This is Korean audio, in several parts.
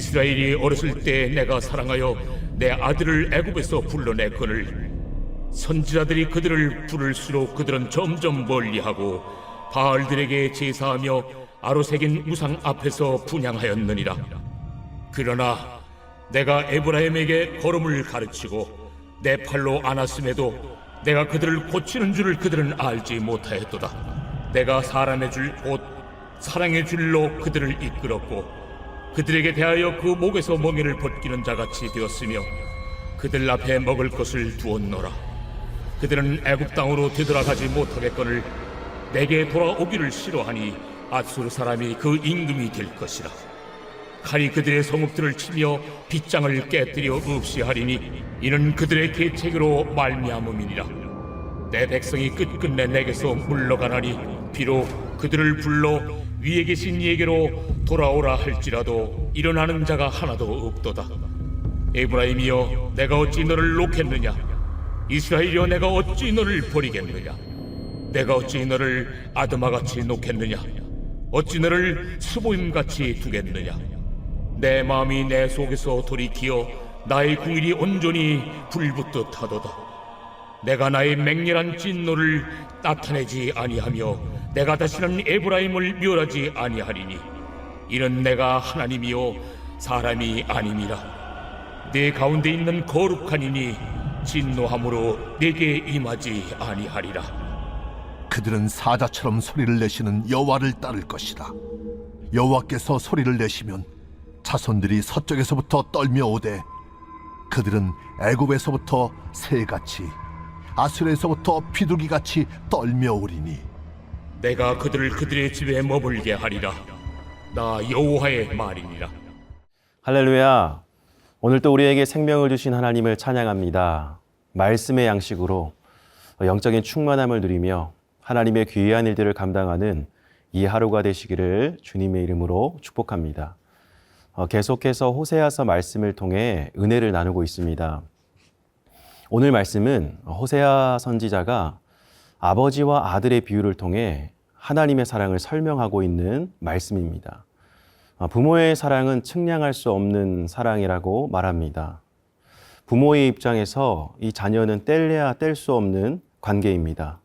이스라엘이 어렸을 때 내가 사랑하여 내 아들을 애굽에서 불러냈거늘 선지자들이 그들을 부를수록 그들은 점점 멀리하고 바알들에게 제사하며 아로새긴 우상 앞에서 분향하였느니라. 그러나 내가 에브라임에게 걸음을 가르치고 내 팔로 안았음에도 내가 그들을 고치는 줄을 그들은 알지 못하였도다. 내가 사람의 줄 곧 사랑의 줄로 그들을 이끌었고 그들에게 대하여 그 목에서 멍에를 벗기는 자같이 되었으며 그들 앞에 먹을 것을 두었노라. 그들은 애굽 땅으로 되돌아가지 못하겠거늘 내게 돌아오기를 싫어하니 앗수르 사람이 그 임금이 될 것이라. 칼이 그들의 성읍들을 치며 빗장을 깨뜨려 없이 하리니 이는 그들의 계책으로 말미암음이니라. 내 백성이 끝끝내 내게서 물러가나니 비록 그들을 불러 위에 계신 이에게로 돌아오라 할지라도 일어나는 자가 하나도 없도다. 에브라임이여 내가 어찌 너를 놓겠느냐? 이스라엘이여 내가 어찌 너를 버리겠느냐? 내가 어찌 너를 아드마같이 놓겠느냐? 어찌 너를 스보임같이 두겠느냐? 내 마음이 내 속에서 돌이키어 나의 궁일이 온전히 불붙듯 하도다. 내가 나의 맹렬한 진노를 나타내지 아니하며 내가 다시는 에브라임을 멸하지 아니하리니 이는 내가 하나님이요 사람이 아님이라. 내 가운데 있는 거룩한 이니 진노함으로 내게 임하지 아니하리라. 그들은 사자처럼 소리를 내시는 여호와를 따를 것이다. 여호와께서 소리를 내시면 자손들이 서쪽에서부터 떨며 오되 그들은 애굽에서부터 새같이 아수르에서부터 비둘기같이 떨며 오리니 내가 그들을 그들의 집에 머물게 하리라. 나 여호와의 말이니라. 할렐루야. 오늘 또 우리에게 생명을 주신 하나님을 찬양합니다. 말씀의 양식으로 영적인 충만함을 누리며 하나님의 귀한 일들을 감당하는 이 하루가 되시기를 주님의 이름으로 축복합니다. 계속해서 호세아서 말씀을 통해 은혜를 나누고 있습니다. 오늘 말씀은 호세아 선지자가 아버지와 아들의 비유를 통해 하나님의 사랑을 설명하고 있는 말씀입니다. 부모의 사랑은 측량할 수 없는 사랑이라고 말합니다. 부모의 입장에서 이 자녀는 뗄래야 뗄 수 없는 관계입니다.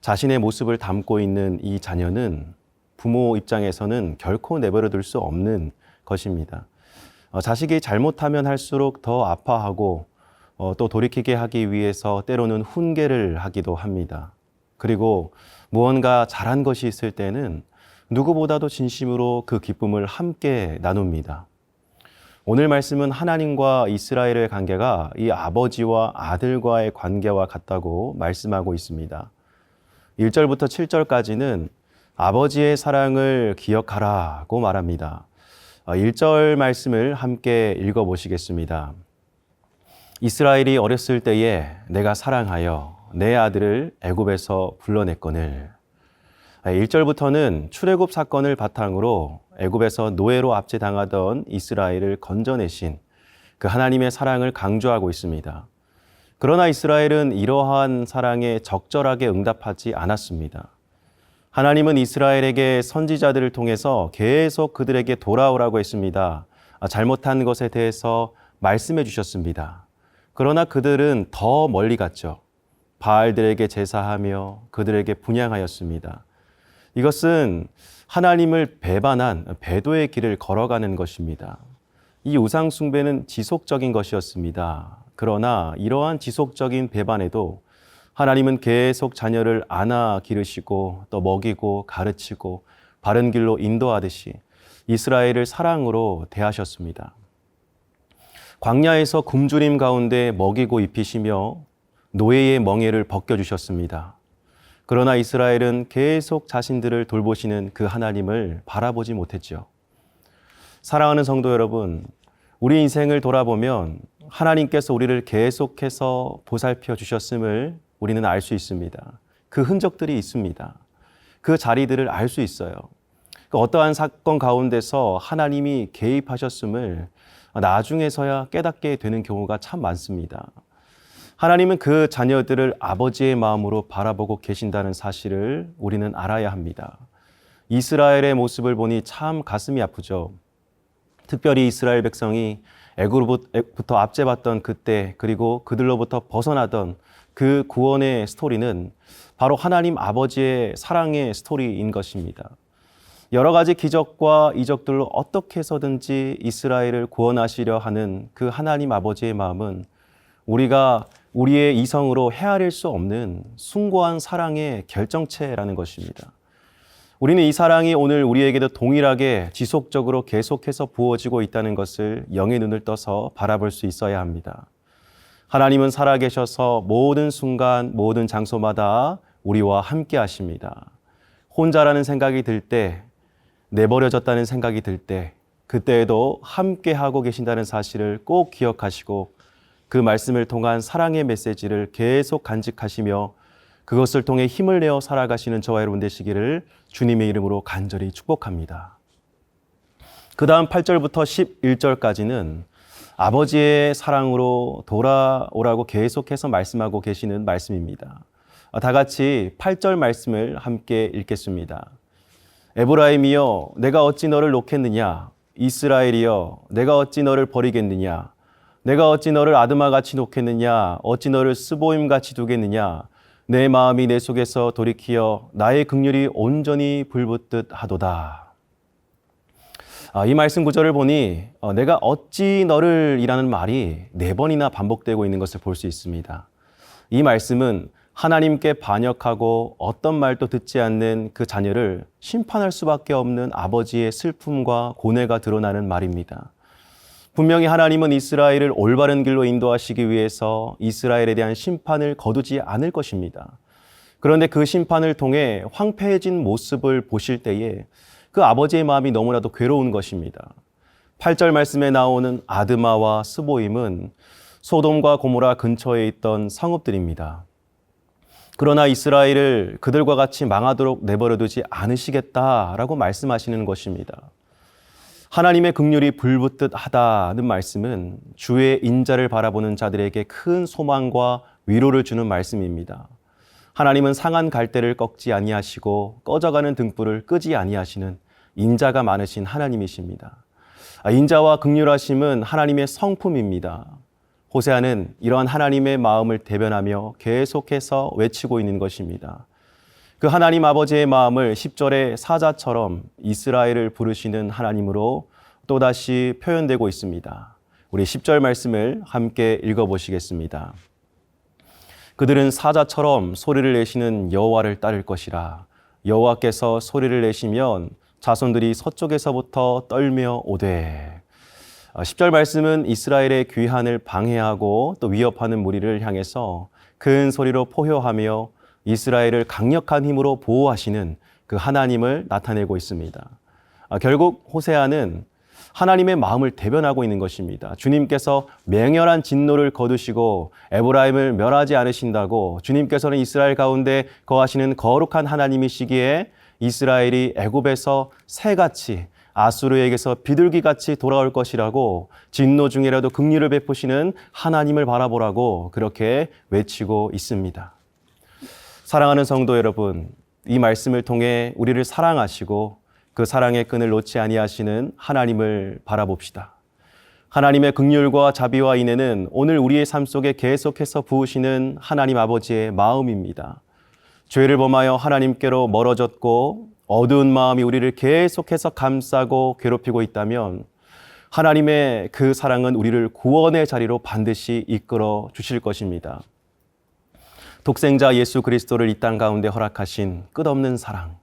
자신의 모습을 담고 있는 이 자녀는 부모 입장에서는 결코 내버려 둘 수 없는 것입니다. 자식이 잘못하면 할수록 더 아파하고 또 돌이키게 하기 위해서 때로는 훈계를 하기도 합니다. 그리고 무언가 잘한 것이 있을 때는 누구보다도 진심으로 그 기쁨을 함께 나눕니다. 오늘 말씀은 하나님과 이스라엘의 관계가 이 아버지와 아들과의 관계와 같다고 말씀하고 있습니다. 1절부터 7절까지는 아버지의 사랑을 기억하라고 말합니다. 1절 말씀을 함께 읽어보시겠습니다. 이스라엘이 어렸을 때에 내가 사랑하여 내 아들을 애굽에서 불러냈거늘. 1절부터는 출애굽 사건을 바탕으로 애굽에서 노예로 압제당하던 이스라엘을 건져내신 그 하나님의 사랑을 강조하고 있습니다. 그러나 이스라엘은 이러한 사랑에 적절하게 응답하지 않았습니다. 하나님은 이스라엘에게 선지자들을 통해서 계속 그들에게 돌아오라고 했습니다. 잘못한 것에 대해서 말씀해 주셨습니다. 그러나 그들은 더 멀리 갔죠. 바알들에게 제사하며 그들에게 분향하였습니다. 이것은 하나님을 배반한 배도의 길을 걸어가는 것입니다. 이 우상 숭배는 지속적인 것이었습니다. 그러나 이러한 지속적인 배반에도 하나님은 계속 자녀를 안아 기르시고 또 먹이고 가르치고 바른 길로 인도하듯이 이스라엘을 사랑으로 대하셨습니다. 광야에서 굶주림 가운데 먹이고 입히시며 노예의 멍에를 벗겨주셨습니다. 그러나 이스라엘은 계속 자신들을 돌보시는 그 하나님을 바라보지 못했죠. 사랑하는 성도 여러분, 우리 인생을 돌아보면 하나님께서 우리를 계속해서 보살펴 주셨음을 우리는 알 수 있습니다. 그 흔적들이 있습니다. 그 자리들을 알 수 있어요. 어떠한 사건 가운데서 하나님이 개입하셨음을 나중에서야 깨닫게 되는 경우가 참 많습니다. 하나님은 그 자녀들을 아버지의 마음으로 바라보고 계신다는 사실을 우리는 알아야 합니다. 이스라엘의 모습을 보니 참 가슴이 아프죠. 특별히 이스라엘 백성이 애굽으로부터 압제받던 그때, 그리고 그들로부터 벗어나던 그 구원의 스토리는 바로 하나님 아버지의 사랑의 스토리인 것입니다. 여러 가지 기적과 이적들로 어떻게 해서든지 이스라엘을 구원하시려 하는 그 하나님 아버지의 마음은 우리가 우리의 이성으로 헤아릴 수 없는 숭고한 사랑의 결정체라는 것입니다. 우리는 이 사랑이 오늘 우리에게도 동일하게 지속적으로 계속해서 부어지고 있다는 것을 영의 눈을 떠서 바라볼 수 있어야 합니다. 하나님은 살아계셔서 모든 순간, 모든 장소마다 우리와 함께 하십니다. 혼자라는 생각이 들 때, 내버려졌다는 생각이 들 때, 그때에도 함께 하고 계신다는 사실을 꼭 기억하시고 그 말씀을 통한 사랑의 메시지를 계속 간직하시며 그것을 통해 힘을 내어 살아가시는 저와 여러분 되시기를 주님의 이름으로 간절히 축복합니다. 그 다음 8절부터 11절까지는 아버지의 사랑으로 돌아오라고 계속해서 말씀하고 계시는 말씀입니다. 다 같이 8절 말씀을 함께 읽겠습니다. 에브라임이여 내가 어찌 너를 놓겠느냐? 이스라엘이여 내가 어찌 너를 버리겠느냐? 내가 어찌 너를 아드마같이 놓겠느냐? 어찌 너를 스보임같이 두겠느냐? 내 마음이 내 속에서 돌이키어 나의 긍휼이 온전히 불붙듯 하도다. 이 말씀 구절을 보니 내가 어찌 너를 이라는 말이 4번이나 반복되고 있는 것을 볼 수 있습니다. 이 말씀은 하나님께 반역하고 어떤 말도 듣지 않는 그 자녀를 심판할 수밖에 없는 아버지의 슬픔과 고뇌가 드러나는 말입니다. 분명히 하나님은 이스라엘을 올바른 길로 인도하시기 위해서 이스라엘에 대한 심판을 거두지 않을 것입니다. 그런데 그 심판을 통해 황폐해진 모습을 보실 때에 그 아버지의 마음이 너무나도 괴로운 것입니다. 8절 말씀에 나오는 아드마와 스보임은 소돔과 고모라 근처에 있던 성읍들입니다. 그러나 이스라엘을 그들과 같이 망하도록 내버려두지 않으시겠다라고 말씀하시는 것입니다. 하나님의 긍휼이 불붙듯 하다는 말씀은 주의 인자를 바라보는 자들에게 큰 소망과 위로를 주는 말씀입니다. 하나님은 상한 갈대를 꺾지 아니하시고 꺼져가는 등불을 끄지 아니하시는 인자가 많으신 하나님이십니다. 인자와 긍휼하심은 하나님의 성품입니다. 호세아는 이러한 하나님의 마음을 대변하며 계속해서 외치고 있는 것입니다. 그 하나님 아버지의 마음을 10절의 사자처럼 이스라엘을 부르시는 하나님으로 또다시 표현되고 있습니다. 우리 10절 말씀을 함께 읽어보시겠습니다. 그들은 사자처럼 소리를 내시는 여호와를 따를 것이라. 여호와께서 소리를 내시면 자손들이 서쪽에서부터 떨며 오되. 10절 말씀은 이스라엘의 귀환을 방해하고 또 위협하는 무리를 향해서 큰 소리로 포효하며 이스라엘을 강력한 힘으로 보호하시는 그 하나님을 나타내고 있습니다. 결국 호세아는 하나님의 마음을 대변하고 있는 것입니다. 주님께서 맹렬한 진노를 거두시고 에브라임을 멸하지 않으신다고, 주님께서는 이스라엘 가운데 거하시는 거룩한 하나님이시기에 이스라엘이 애굽에서 새같이 아수르에게서 비둘기같이 돌아올 것이라고, 진노 중이라도 긍휼을 베푸시는 하나님을 바라보라고 그렇게 외치고 있습니다. 사랑하는 성도 여러분, 이 말씀을 통해 우리를 사랑하시고 그 사랑의 끈을 놓지 아니하시는 하나님을 바라봅시다. 하나님의 긍휼과 자비와 인애는 오늘 우리의 삶 속에 계속해서 부으시는 하나님 아버지의 마음입니다. 죄를 범하여 하나님께로 멀어졌고 어두운 마음이 우리를 계속해서 감싸고 괴롭히고 있다면 하나님의 그 사랑은 우리를 구원의 자리로 반드시 이끌어 주실 것입니다. 독생자 예수 그리스도를 이 땅 가운데 허락하신 끝없는 사랑,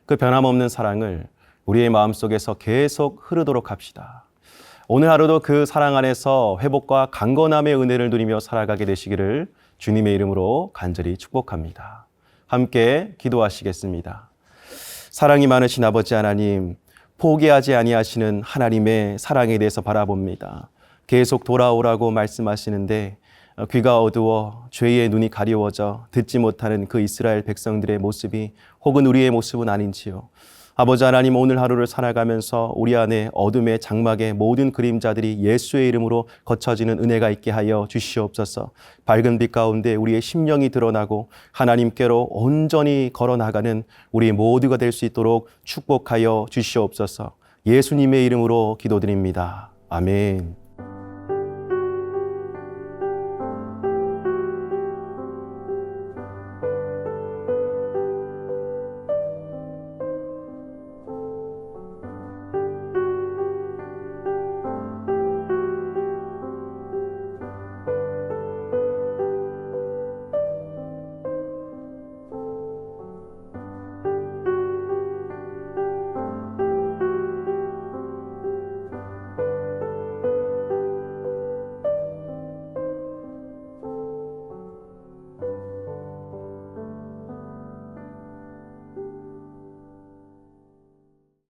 그 변함없는 사랑을 우리의 마음속에서 계속 흐르도록 합시다. 오늘 하루도 그 사랑 안에서 회복과 강건함의 은혜를 누리며 살아가게 되시기를 주님의 이름으로 간절히 축복합니다. 함께 기도하시겠습니다. 사랑이 많으신 아버지 하나님, 포기하지 아니하시는 하나님의 사랑에 대해서 바라봅니다. 계속 돌아오라고 말씀하시는데 귀가 어두워 죄의 눈이 가려워져 듣지 못하는 그 이스라엘 백성들의 모습이 혹은 우리의 모습은 아닌지요. 아버지 하나님, 오늘 하루를 살아가면서 우리 안에 어둠의 장막의 모든 그림자들이 예수의 이름으로 거쳐지는 은혜가 있게 하여 주시옵소서. 밝은 빛 가운데 우리의 심령이 드러나고 하나님께로 온전히 걸어나가는 우리 모두가 될 수 있도록 축복하여 주시옵소서. 예수님의 이름으로 기도드립니다. 아멘.